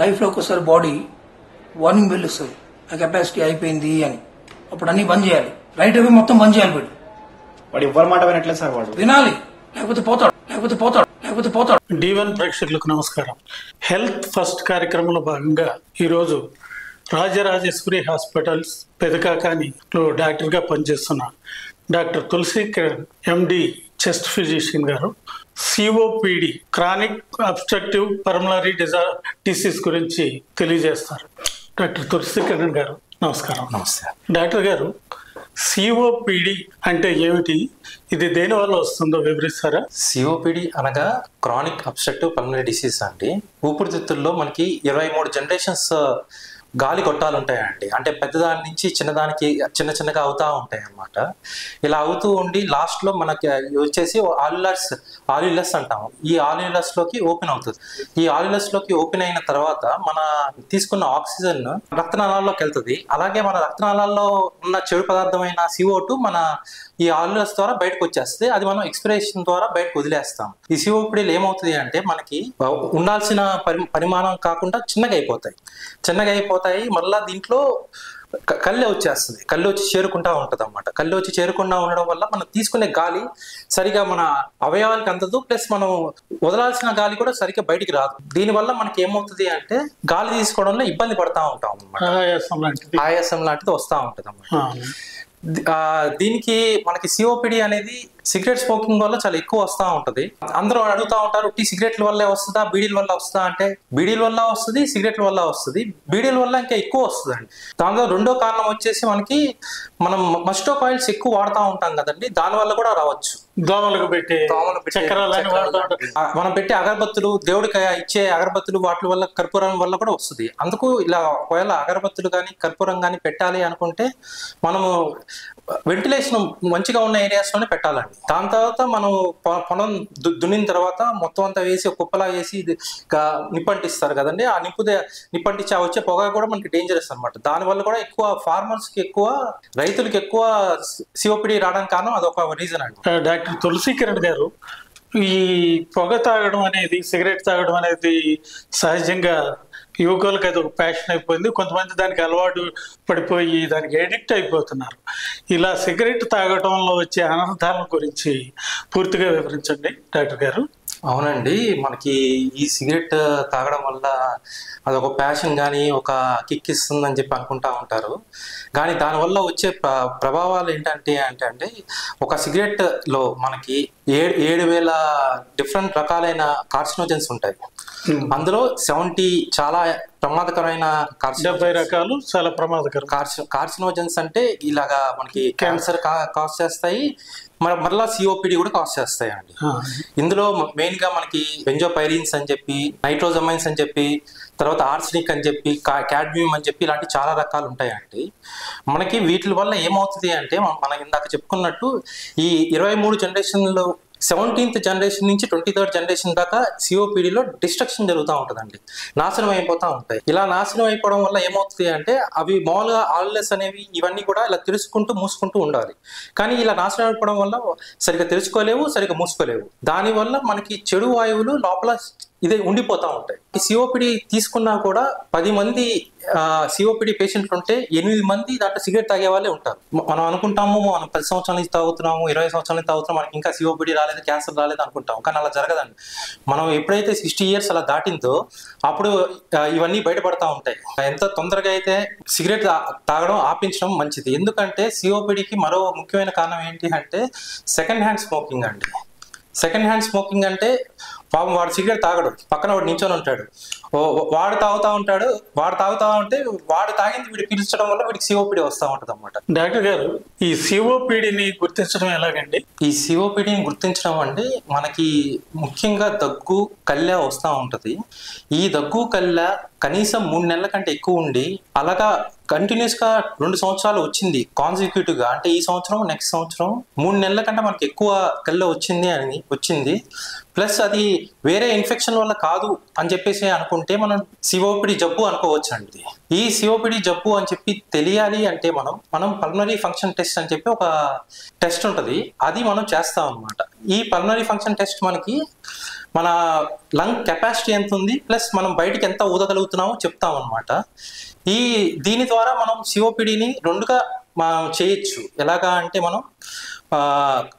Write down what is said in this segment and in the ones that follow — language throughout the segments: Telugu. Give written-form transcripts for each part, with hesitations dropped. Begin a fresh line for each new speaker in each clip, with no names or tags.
లైఫ్లో ఒకసారి బాడీ వార్నింగ్ బెల్ ఇస్తుంది ఆ కెపాసిటీ అయిపోయింది అని. అప్పుడు అన్ని బంద్ చేయాలి. రైట్ అవే మొత్తం బంద్ చేయాలి.
వాడు ఎవ్వరి మాట వినట్లేదు సార్. వాడు
వినాలి, లేకపోతే పోతాడు.
D1 ప్రేక్షకులకు నమస్కారం. హెల్త్ ఫస్ట్ కార్యక్రమంలో భాగంగా ఈరోజు రాజరాజేశ్వరి హాస్పిటల్స్ పెదకాకానిలో డాక్టర్గా పనిచేస్తున్న డాక్టర్ తులసి కిరణ్ MD చెస్ట్ ఫిజిషియన్ గారు COPD chronic obstructive pulmonary disease గురించి తెలియజేస్తారు. డాక్టర్ తులసి కిరణ్ గారు నమస్కారం.
నమస్తే
డాక్టర్ గారు, COPD అంటే ఏమిటి, ఇది దేని వల్ల వస్తుందో వివరిస్తారా?
COPD అనగా క్రానిక్ అబ్స్ట్రక్టివ్ పల్మనరీ డిసీజ్ అండి. ఊపిరితిత్తుల్లో మనకి 23 జనరేషన్స్ గాలి కొట్టాలు ఉంటాయండి. అంటే పెద్దదాని నుంచి చిన్నదానికి చిన్నగా అవుతూ ఉంటాయి అన్నమాట. ఇలా అవుతూ ఉండి లాస్ట్లో మనకి వచ్చేసి ఆల్యులస్ అంటాము. ఈ ఆల్యులస్లోకి ఓపెన్ అవుతుంది. ఈ ఆల్యులస్లోకి ఓపెన్ అయిన తర్వాత మన తీసుకున్న ఆక్సిజన్ రక్తనాళాల్లోకి వెళ్తుంది. అలాగే మన రక్తనాళాల్లో ఉన్న చెడు పదార్థమైన CO2 మన ఈ ఆల్యులస్ ద్వారా బయటకు వచ్చేస్తుంది. అది మనం ఎక్స్పిరేషన్ ద్వారా బయటకు వదిలేస్తాం. ఈ COPDలో ఏమవుతుంది అంటే మనకి ఉండాల్సిన పరిమాణం కాకుండా చిన్నగా అయిపోతాయి. మళ్ళా దీంట్లో కళ్ళు వచ్చేస్తుంది. కళ్ళు వచ్చి చేరుకుంటా ఉంటుంది అన్నమాట. కళ్ళు వచ్చి చేరకుండా ఉండడం వల్ల మనం తీసుకునే గాలి సరిగా మన అవయవానికి అందదు, ప్లస్ మనం వదలాల్సిన గాలి కూడా సరిగ్గా బయటికి రాదు. దీనివల్ల మనకి ఏమవుతుంది అంటే గాలి తీసుకోవడంలో ఇబ్బంది పడతా ఉంటాం అన్నమాట. ఆయాసం లాంటిది వస్తూ ఉంటుంది అన్నమాట. దీనికి మనకి COPD అనేది సిగరెట్ స్మోకింగ్ వల్ల చాలా ఎక్కువ వస్తూ ఉంటుంది. అందరూ అడుగుతూ ఉంటారు, సిగరెట్ల వల్లే వస్తుందా, బీడీల వల్ల వస్తుందా అంటే బీడీల వల్ల వస్తుంది, సిగరెట్ల వల్ల వస్తుంది. బీడీల వల్ల ఇంకా ఎక్కువ వస్తుంది అండి. దానిలో రెండో కారణం వచ్చేసి మనకి మనం మస్టో కాయిల్స్ ఎక్కువ వాడుతూ ఉంటాం కదండి, దానివల్ల కూడా రావచ్చు.
దోమలకు పెట్టే
మనం పెట్టే అగరబత్తులు, దేవుడికి ఇచ్చే అగరబత్తులు, వాటి వల్ల కర్పూరం వల్ల కూడా వస్తుంది. అందుకు ఇలా ఒకవేళ అగరబత్తులు కానీ కర్పూరం కానీ పెట్టాలి అనుకుంటే మనము వెంటిలేషన్ మంచిగా ఉన్న ఏరియాస్లోనే పెట్టాలండి. దాని తర్వాత మనం పొలం దున్నిన తర్వాత మొత్తం అంతా వేసి కుప్పలా వేసి నిప్పంటిస్తారు కదండి. ఆ నిప్పంటించి వచ్చే పొగ కూడా మనకి డేంజరస్ అనమాట. దానివల్ల కూడా ఎక్కువ ఫార్మర్స్కి రైతులకి ఎక్కువ COPD రావడానికి కారణం అదొక రీజన్ అండి.
డాక్టర్ తులసి కిరణ్ గారు, ఈ పొగ తాగడం అనేది, సిగరెట్ తాగడం అనేది సహజంగా యువకులకు అది ఒక ప్యాషన్ అయిపోయింది. కొంతమంది దానికి అలవాటు పడిపోయి దానికి ఎడిక్ట్ అయిపోతున్నారు. ఇలా సిగరెట్ తాగడంలో వచ్చే అనర్థాల గురించి పూర్తిగా వివరించండి డాక్టర్ గారు.
అవునండి, మనకి ఈ సిగరెట్ తాగడం వల్ల అదొక ప్యాషన్ కానీ ఒక కిక్ ఇస్తుందని చెప్పి అనుకుంటా ఉంటారు. కానీ దానివల్ల వచ్చే ప్రభావాలు ఏంటంటే అంటే ఒక సిగరెట్లో మనకి 7,000 డిఫరెంట్ రకాలైన కార్సినోజన్స్ ఉంటాయి. అందులో 70 చాలా ప్రమాదకరమైన
70 రకాలు చాలా ప్రమాదకరం
కార్సినోజన్స్ అంటే ఇలాగా మనకి క్యాన్సర్ కాజ్ చేస్తాయి, మరలా COPD కూడా కాజ్ చేస్తాయి అండి. ఇందులో మెయిన్ గా మనకి బెంజోపైరిన్స్ అని చెప్పి, నైట్రోజమైన్స్ అని చెప్పి, తర్వాత ఆర్సెనిక్ అని చెప్పి, క్యాడ్మియం అని చెప్పి ఇలాంటి చాలా రకాలు ఉంటాయండి. మనకి వీటి వల్ల ఏమవుతుంది అంటే మనం ఇందాక చెప్పుకున్నట్టు ఈ 23 జనరేషన్లో 17th జనరేషన్ నుంచి 23rd జనరేషన్ దాకా COPDలో డిస్ట్రక్షన్ జరుగుతూ ఉంటుందండి. నాశనం అయిపోతూ ఉంటాయి. ఇలా నాశనం అయిపోవడం వల్ల ఏమవుతుంది అంటే అవి మామూలుగా ఆల్యులస్ అనేవి ఇవన్నీ కూడా ఇలా తెరుచుకుంటూ మూసుకుంటూ ఉండాలి. కానీ ఇలా నాశనం అయిపోవడం వల్ల సరిగ్గా తెరుచుకోలేవు, సరిగ్గా మూసుకోలేవు. దానివల్ల మనకి చెడు వాయువులు లోపల ఇదే ఉండిపోతూ ఉంటాయి. ఈ COPD తీసుకున్నా కూడా 10 మంది COPD పేషెంట్లు ఉంటే 8 మంది దాంట్లో సిగరెట్ తాగే వాళ్ళే ఉంటారు. మనం అనుకుంటాము మనం 10 సంవత్సరాల నుంచి తాగుతున్నాము, 20 సంవత్సరాల నుంచి తాగుతున్నాము, మనకి ఇంకా COPD రాలేదు, క్యాన్సర్ రాలేదు అనుకుంటాం. కానీ అలా జరగదండి. మనం ఎప్పుడైతే 60 years అలా దాటిందో అప్పుడు ఇవన్నీ బయటపడతా ఉంటాయి. ఎంత తొందరగా అయితే సిగరెట్ తాగడం ఆపించడం మంచిది. ఎందుకంటే COPDకి మరో ముఖ్యమైన కారణం ఏంటి అంటే సెకండ్ హ్యాండ్ స్మోకింగ్ అండి. సెకండ్ హ్యాండ్ స్మోకింగ్ అంటే పాపం వాడు సిగరెట్ తాగడు, పక్కన వాడు నించొని ఉంటాడు, వాడు తాగుతూ ఉంటే వాడు తాగింది వీడు పీల్చడం వల్ల వీడికి COPD వస్తూ ఉంటుంది అన్నమాట.
డాక్టర్ గారు, ఈ COPDని గుర్తించడం ఎలాగండి?
ఈ COPDని గుర్తించడం అంటే మనకి ముఖ్యంగా దగ్గు కళ్ళ వస్తూ ఉంటుంది. ఈ దగ్గు కళ్ళ కనీసం 3 నెలల కంటే ఎక్కువ ఉండి అలాగా కంటిన్యూస్ గా 2 సంవత్సరాలు వచ్చింది కాన్సిక్యూటివ్ గా, అంటే ఈ సంవత్సరం నెక్స్ట్ సంవత్సరం 3 నెలల కంటే మనకి ఎక్కువ కళ్ళ వచ్చింది ప్లస్ అది వేరే ఇన్ఫెక్షన్ వల్ల కాదు అని చెప్పేసి అనుకుంటే మనం COPD జబ్బు అనుకోవచ్చు అండి. ఈ COPD జబ్బు అని చెప్పి తెలియాలి అంటే మనం పల్మనరీ ఫంక్షన్ టెస్ట్ అని చెప్పి ఒక టెస్ట్ ఉంటుంది, అది మనం చేస్తాం అన్నమాట. ఈ పల్మనరీ ఫంక్షన్ టెస్ట్ మనకి మన లంగ్ కెపాసిటీ ఎంత ఉంది ప్లస్ మనం బయటికి ఎంత ఊదగలుగుతున్నామో చెప్తాం అనమాట. దీని ద్వారా మనం సిఓపిడిని రెండుగా మనం చేయొచ్చు. ఎలాగా అంటే మనం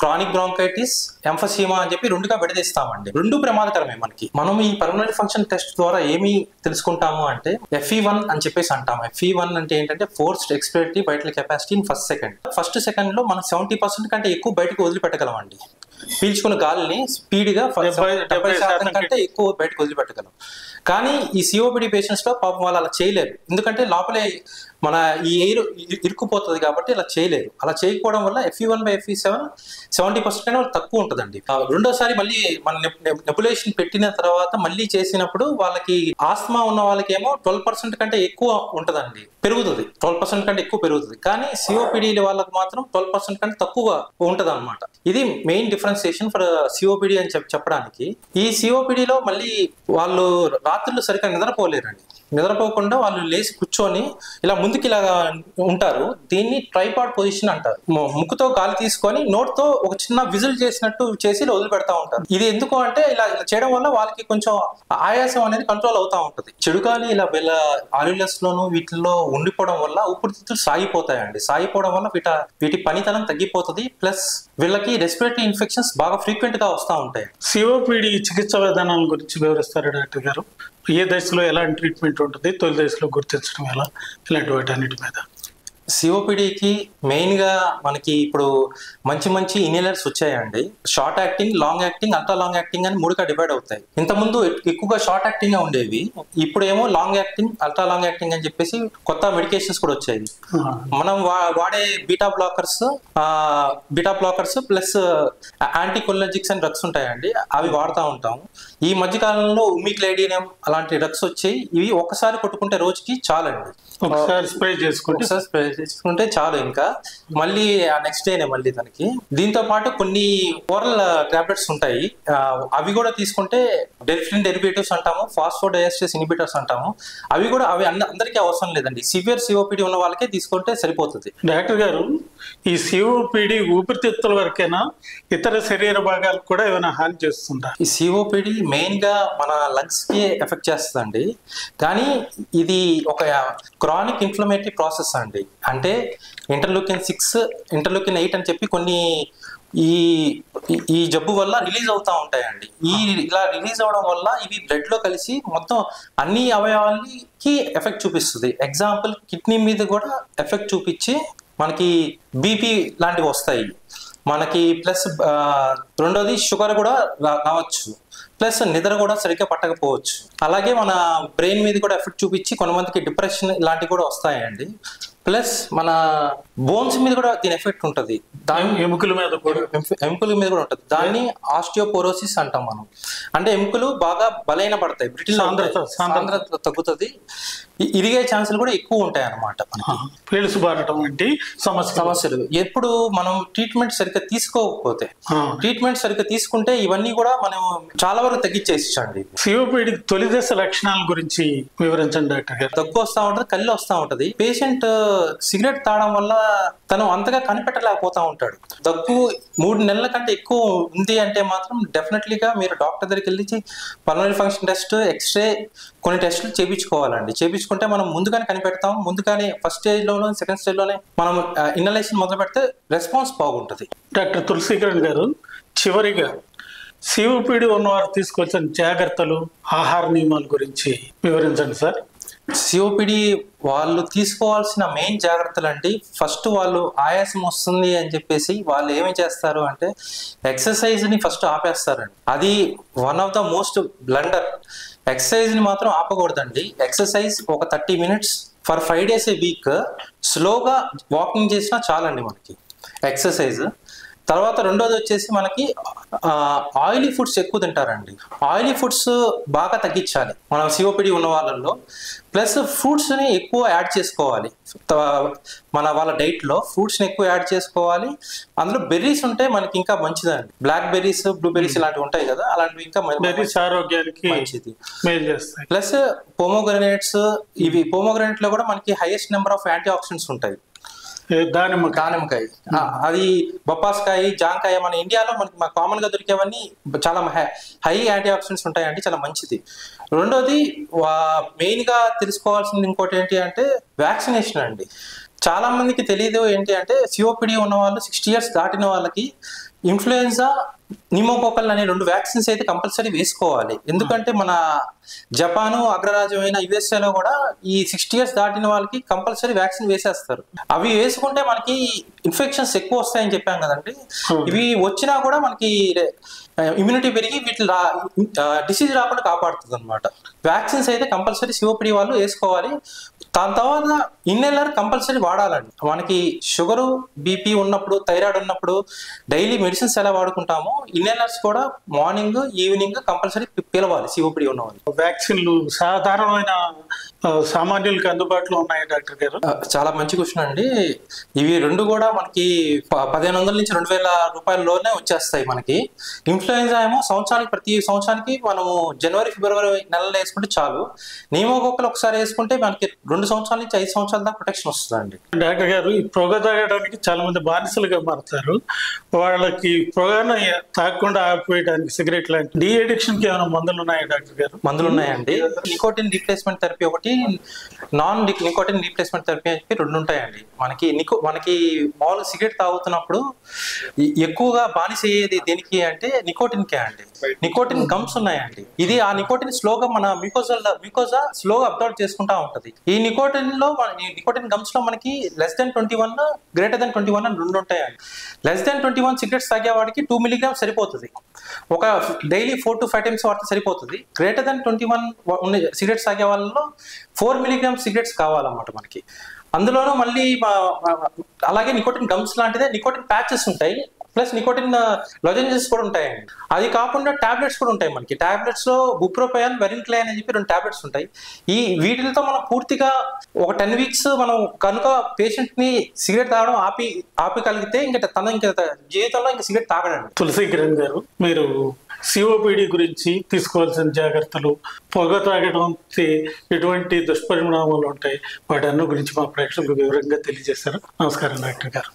క్రానిక్ బ్రాంకైటిస్, ఎంఫసీమా అని చెప్పి రెండుగా విడదీస్తామండి. రెండు ప్రమాదకరమే మనకి. మనం ఈ పల్మనరీ ఫంక్షన్ టెస్ట్ ద్వారా ఏమి తెలుసుకుంటాము అంటే FE1 అని చెప్పేసి అంటాము. FE1 అంటే ఏంటంటే forced expiratory vital capacity in first second లో మనం 70% కంటే ఎక్కువ బయటకు వదిలిపెట్టగలం అండి. పీల్చుకున్న గాలిని స్పీడ్గా 70% కంటే ఎక్కువ బయటకు వదిలిపెట్టగలం. కానీ ఈ సిఓపిడి పేషెంట్స్ లో పాపం వాళ్ళు అలా చేయలేరు, ఎందుకంటే లోపలే మన ఈ ఎయిర్ ఇరుక్కుపోతుంది కాబట్టి అలా చేయలేరు. అలా చేయకపోవడం వల్ల FE1/FE7 70% కంటే వాళ్ళు తక్కువ ఉంటుందండి. రెండోసారి మళ్ళీ మన నెబులేషన్ పెట్టిన తర్వాత మళ్ళీ చేసినప్పుడు వాళ్ళకి ఆస్మా ఉన్న వాళ్ళకేమో 12% కంటే ఎక్కువ ఉంటుందండి, పెరుగుతుంది. 12% కంటే ఎక్కువ పెరుగుతుంది. కానీ సిఓపిడి వాళ్ళకి మాత్రం 12% కంటే తక్కువ ఉంటుంది అనమాట. ఇది మెయిన్ డిఫరెన్సియేషన్ ఫర్ సిఓపిడి అని చెప్పడానికి. ఈ సిఓపిడిలో మళ్ళీ వాళ్ళు రాత్రులు సరిగ్గా నిద్రపోలేరండి. నిద్రపోకుండా వాళ్ళు లేచి కూర్చొని ఇలా ముందుకి ఇలాగా ఉంటారు. దీన్ని ట్రైపాడ్ పొజిషన్ అంటారు. ముక్కుతో గాలి తీసుకొని నోట్తో ఒక చిన్న విజిల్ చేసినట్టు చేసి వదిలిపెడతా ఉంటారు. ఇది ఎందుకు అంటే ఇలా చేయడం వల్ల వాళ్ళకి కొంచెం ఆయాసం అనేది కంట్రోల్ అవుతా ఉంటుంది. చెడు గాలి ఇలా వీళ్ళ ఆల్వియస్ లోను వీటిల్లో ఉండిపోవడం వల్ల ఊపిరితిత్తులు సాగిపోతాయండి. సాగిపోవడం వల్ల వీటి పనితనం తగ్గిపోతుంది. ప్లస్ వీళ్ళకి రెస్పిరేటరీ ఇన్ఫెక్షన్స్ బాగా ఫ్రీక్వెంట్ గా వస్తూ ఉంటాయి.
సిఓపిడి చికిత్స విధానాల గురించి వివరిస్తారు డాక్టర్ గారు. ఏ దశలో ఎలాంటి ట్రీట్మెంట్ ఉంటుంది, తొలి దశలో గుర్తించడం ఎలా, ఇలాంటి వాటన్నిటి మీద.
సిఓపిడికి మెయిన్గా మనకి ఇప్పుడు మంచి ఇన్హేలర్స్ వచ్చాయండి. Short acting, long acting, ultra long acting అని మూడుగా డివైడ్ అవుతాయి. ఇంతకుముందు ఎక్కువగా షార్ట్ యాక్టింగ్ ఉండేవి. ఇప్పుడేమో long acting, ultra long acting అని చెప్పేసి కొత్త మెడికేషన్స్ కూడా వచ్చాయి. మనం వాడే బీటా బ్లాకర్స్ ప్లస్ యాంటీకొలినర్జిక్స్ అని డ్రగ్స్ ఉంటాయండి, అవి వాడుతూ ఉంటాం. ఈ మధ్యకాలంలో ఉమిక్లైడినియం అలాంటి డ్రగ్స్ వచ్చాయి. ఇవి ఒక్కసారి కొట్టుకుంటే రోజుకి చాలండి.
ఒకసారి స్ప్రే
చేసుకుంటే చాలు. ఇంకా మళ్ళీ నెక్స్ట్ డేనే మళ్ళీ దానికి. దీంతో పాటు కొన్ని ఓరల్ టాబ్లెట్స్ ఉంటాయి, అవి కూడా తీసుకుంటే డెరిఫిన్ డెరివేటివ్స్ అంటాము, ఫాస్ఫోడైఎస్టరేస్ ఇన్హిబిటర్స్ అంటాము. అవి అందరికీ అవసరం లేదండి. సివియర్ సిఓపిడి ఉన్న వాళ్ళకే తీసుకుంటే సరిపోతుంది.
డాక్టర్ గారు, ఈ సిఓపిడి ఊపిరితిత్తుల వరకేనా, ఇతర శరీర భాగాలకు కూడా ఏమైనా హాని చేస్తుందా?
ఈ సిఓపిడి మెయిన్ గా మన లంగ్స్ కి ఎఫెక్ట్ చేస్తుందండి. కానీ ఇది ఒక క్రానిక్ ఇన్ఫ్లమేటరీ ప్రాసెస్ అండి. అంటే ఇంటర్లూకిన్ 6, ఇంటర్లూకిన్ 8 అని చెప్పి కొన్ని ఈ జబ్బు వల్ల రిలీజ్ అవుతా ఉంటాయండి. ఇలా రిలీజ్ అవడం వల్ల ఇవి బ్లడ్ లో కలిసి మొత్తం అన్ని అవయవాలకి ఎఫెక్ట్ చూపిస్తుంది. ఎగ్జాంపుల్ కిడ్నీ మీద కూడా ఎఫెక్ట్ చూపించి మనకి బీపీ లాంటివి వస్తాయి మనకి. ప్లస్ రెండోది షుగర్ కూడా రావచ్చు. ప్లస్ నిద్ర కూడా సరిగ్గా పట్టకపోవచ్చు. అలాగే మన బ్రెయిన్ మీద కూడా ఎఫెక్ట్ చూపించి కొంతమందికి డిప్రెషన్ ఇలాంటివి కూడా వస్తాయండి. ప్లస్ మన బోన్స్ మీద కూడా దీని ఎఫెక్ట్ ఉంటుంది.
ఎముకల మీద కూడా
ఉంటుంది. దాన్ని ఆస్టియోపోరోసిస్ అంటాం మనం. అంటే ఎముకలు బాగా బలైన పడతాయి, బ్రిటిల్ సాంద్రత తగ్గుతుంది, ఇరిగే ఛాన్సులు కూడా ఎక్కువ ఉంటాయి అన్నమాట.
మనకి
సమస్యలు ఎప్పుడు మనం ట్రీట్మెంట్ సరిగ్గా తీసుకోకపోతే, ట్రీట్మెంట్ సరిగ్గా తీసుకుంటే ఇవన్నీ కూడా మనం చాలా వరకు తగ్గించేసండి.
సిఓపిడి తొలి దశ లక్షణాల గురించి వివరించండి డాక్టర్ గారు.
దగ్గు వస్తూ ఉంటుంది, కళ్ళు వస్తూ ఉంటది. పేషెంట్ సిగరెట్ తాగడం వల్ల తను అంతగా కనిపెట్టలేకపోతా ఉంటాడు. దగ్గు 3 నెలల కంటే ఎక్కువ ఉంది అంటే మాత్రం డెఫినెట్లీగా మీరు డాక్టర్ దగ్గరికి వెళ్ళి పల్మనరీ ఫంక్షన్ టెస్ట్, ఎక్స్రే, కొన్ని టెస్టులు చేయించుకోవాలండి. చేయించుకుంటే మనం ముందుగానే కనిపెడతాం. ముందుగానే ఫస్ట్ స్టేజ్లోనే, సెకండ్ స్టేజ్లోనే మనం ఇన్హలేషన్ మొదలు పెడితే రెస్పాన్స్ బాగుంటుంది.
డాక్టర్ తులసీకరణ్ గారు, చివరిగా సిఓపిడి ఉన్నవారు తీసుకోవాల్సిన జాగ్రత్తలు, ఆహార నియమాల గురించి వివరించండి సార్.
సిఓపిడి వాళ్ళు తీసుకోవాల్సిన మెయిన్ జాగ్రత్తలు అండి. ఫస్ట్ వాళ్ళు ఆయాసం వస్తుంది అని చెప్పేసి వాళ్ళు ఏమి చేస్తారు అంటే ఎక్సర్సైజ్ని ఫస్ట్ ఆపేస్తారండి. అది one of the most blunder. ఎక్సర్సైజ్ని మాత్రం ఆపకూడదండి. ఎక్సర్సైజ్ ఒక 30 minutes for 5 days a week స్లోగా వాకింగ్ చేసినా చాలండి మనకి ఎక్సర్సైజ్. తర్వాత రెండోది వచ్చేసి మనకి ఆయిలీ ఫుడ్స్ ఎక్కువ తింటారండి. ఆయిలీ ఫుడ్స్ బాగా తగ్గించాలి మనం సిఓపిడి ఉన్న వాళ్ళల్లో. ప్లస్ ఫ్రూట్స్ని ఎక్కువ యాడ్ చేసుకోవాలి వాళ్ళ డైట్లో. ఫ్రూట్స్ని ఎక్కువ యాడ్ చేసుకోవాలి. అందులో బెర్రీస్ ఉంటే మనకి ఇంకా మంచిదండి. బ్లాక్ బెర్రీస్, బ్లూబెర్రీస్ ఇలాంటివి ఉంటాయి కదా, అలాంటివి ఇంకా
ఆరోగ్యానికి
మంచిది.
ప్లస్
పోమోగ్రనేట్స్, ఇవి పోమోగ్రనేట్ లో కూడా మనకి highest number of antioxidants ఉంటాయి.
దానిమ్మకాయ.
అది బొప్పాస్కాయ, జాంకాయ మన ఇండియాలో మనకి కామన్ గా దొరికేవన్నీ చాలా హై యాంటీ ఆక్సిడెంట్స్ ఉంటాయండి, చాలా మంచిది. రెండోది మెయిన్ గా తెలుసుకోవాల్సింది ఇంకోటి ఏంటి అంటే వ్యాక్సినేషన్ అండి. చాలా మందికి తెలియదు ఏంటి అంటే సిఓపిడి ఉన్న వాళ్ళు 60 years దాటిన వాళ్ళకి ఇన్ఫ్లుయెన్జా, నిమోకోకల్ అనే 2 వ్యాక్సిన్స్ అయితే కంపల్సరీ వేసుకోవాలి. ఎందుకంటే మన జపాను అగ్రరాజ్యమైన యుఎస్ఏలో కూడా ఈ 60 years దాటిన వాళ్ళకి కంపల్సరీ వ్యాక్సిన్ వేసేస్తారు. అవి వేసుకుంటే మనకి ఇన్ఫెక్షన్స్ ఎక్కువ వస్తాయని చెప్పాం కదండి. ఇవి వచ్చినా కూడా మనకి ఇమ్యూనిటీ పెరిగి వీటి డిసీజ్ రాకుండా కాపాడుతుంది అనమాట. వ్యాక్సిన్స్ అయితే కంపల్సరీ సిఓపిడి వాళ్ళు వేసుకోవాలి. దాని తర్వాత ఇన్హేలర్ కంపల్సరీ వాడాలండి. మనకి షుగరు, బీపీ ఉన్నప్పుడు, థైరాయిడ్ ఉన్నప్పుడు డైలీ మెడిసిన్స్ ఎలా వాడుకుంటామో ఇన్హేలర్స్ కూడా మార్నింగ్, ఈవినింగ్ కంపల్సరీ పిలవాలి సిఓపిడి ఉన్న వాళ్ళు.
వ్యాక్సిన్లు సాధారణమైన సామాన్యులకు అందుబాటులో ఉన్నాయి డాక్టర్ గారు?
చాలా మంచి క్వశ్చన్ అండి. ఇవి రెండు కూడా మనకి 1500 నుంచి 2000 రూపాయలలోనే వచ్చేస్తాయి మనకి. ఇన్ఫ్లుయెన్జా ఏమో ప్రతి సంవత్సరానికి మనము జనవరి, ఫిబ్రవరి నెలలో వేసుకుంటే చాలు. నిమోకోకల్ ఒకసారి వేసుకుంటే మనకి 2 సంవత్సరాల నుంచి 5 సంవత్సరాల దాకా ప్రొటెక్షన్ వస్తుందండి.
డాక్టర్ గారు, ఈ పొగ తాగడానికి చాలా మంది బానిసలుగా మారుతారు. వాళ్ళకి పొగను తాగకుండా ఆపివేయడానికి సిగరెట్ లాంటి డీ అడిక్షన్ కి ఏమైనా మందులు ఉన్నాయా డాక్టర్ గారు?
మందులు ఉన్నాయండి. నికోటిన్ రీప్లేస్మెంట్ థెరపీ ఒకటి, నాన్ నికోటిన్ రీప్లేస్మెంట్ థెరపీ అని చెప్పి 2 ఉంటాయండి. మనకి మామూలుగా సిగరెట్ తాగుతున్నప్పుడు ఎక్కువగా బానిస అయ్యేది దేనికి అంటే నికోటిన్కే అండి. నికోటిన్ గమ్స్ ఉన్నాయండి. ఇది ఆ నికోటిన్ స్లోగా మన మ్యూకోజా స్లోగా అబ్జర్వ్ చేసుకుంటా ఉంటది. ఈ నికోటిన్ గమ్స్ లో మనకి <21, <21 అని 2 ఉంటాయండి. <21 సిగరెట్స్ తాగేవాడికి 2 mg సరిపోతుంది. ఒక డైలీ 4 to 5 times వాడితే సరిపోతుంది. <21 సిగరెట్స్ తాగే వాళ్ళలో 4 mg సిగరెట్స్ కావాలన్నమాట మనకి. అందులోనూ మళ్ళీ అలాగే నికోటిన్ గమ్స్ లాంటిదే నికోటిన్ ప్యాచెస్ ఉంటాయి, ప్లస్ నికోటిన్ లొజెంజెస్ కూడా ఉంటాయండి. అది కాకుండా టాబ్లెట్స్ కూడా ఉంటాయి మనకి. టాబ్లెట్స్ లో బుప్రోపయాన్, వెరిన్క్లైన్ అని చెప్పి 2 టాబ్లెట్స్ ఉంటాయి. వీటితో మనం పూర్తిగా ఒక 10 weeks మనం కనుక పేషెంట్ ని సిగరెట్ తాగడం ఆపగలిగితే తన జీవితంలో ఇంకా సిగరెట్ తాగడండి.
తులసి కిరణ్ గారు, మీరు సిఓపిడి గురించి తీసుకోవాల్సిన జాగ్రత్తలు, పొగ తాగడం ఎటువంటి దుష్పరిణామాలు ఉంటాయి, వాటి అన్ని గురించి మా ప్రేక్షకులకు వివరంగా తెలియజేశారు. నమస్కారం డాక్టర్ గారు.